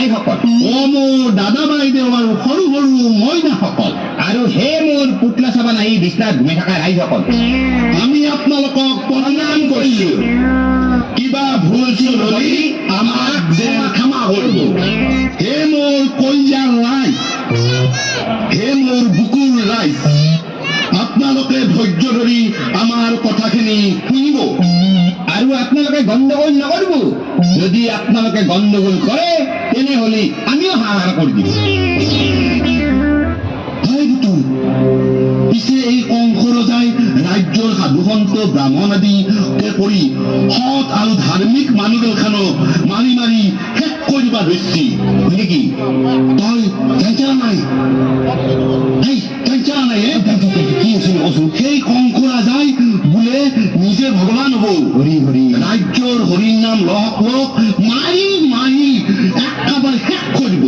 ৰাইসকল, অ মোৰ দাদা বাইদেউ আৰু সৰু সৰু মইনাসকল, আৰু হে মোৰ পুতলা চাবা নাই বিচনাত ঘুমাই থকা ৰাইজসকল, আমি আপোনালোকক প্ৰণাম কৰিছো। কিবা ভুল চুল হলি আমাক যেন ক্ষমা কৰিব। হে মোৰ কল্যাণ ৰাইজ, হে মোৰ বুকুৰ ৰাইজ, আপোনালোকে ধৈৰ্য ধৰি আমাৰ কথাখিনি শুনিব আৰু আপোনালোকে গণ্ডগোল নকৰিব। যদি আপোনালোকে গণ্ডগোল কৰে তেনেহলে আমিও হাহাকাৰ কৰি দিম। হয় বুটু, পিছে এই কংস ৰজাই ৰাজ্যৰ সাধুসন্ত ব্ৰাহ্মণ আদিকে কৰি সৎ আৰু ধাৰ্মিক মানুহগিলাখানক মাৰি মাৰি শেষ কৰিব ধৰিছে নেকি? তই জানিছা নাই? জানিছা নাই? কি আছিল কচোন? সেই কংস ৰাজাই বোলে নিজে ভগৱান হব, হৰি হৰি ৰাজ্যৰ হৰিৰ নাম লওক মাৰি মাৰি একেবাৰে শেষ কৰিব।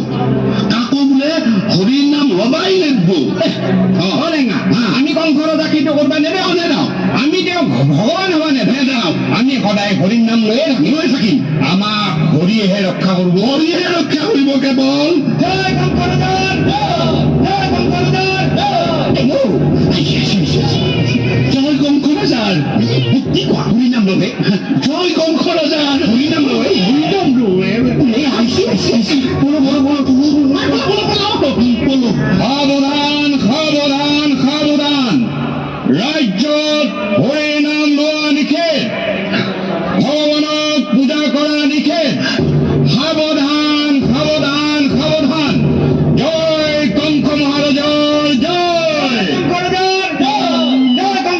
তাকো বোলে হৰিৰ নাম লবাই লাগিব। আমি কংস ৰজা কিন্তু কৰবা নেদেও, আমি তেওঁক ভগৱান হবা নেদেও। আমি সদায় হৰিৰ নাম লৈ থাকিম। আমাক হৰিয়েহে ৰক্ষা কৰিব, হৰিয়ে ৰক্ষা কৰিব কেৱল। জয় কংস ৰজাৰ জয়, জয় কংস ৰজাৰ জয়। জয় কংস ৰজাৰ, কি কোৱা হৰিৰ নাম ললে? জয়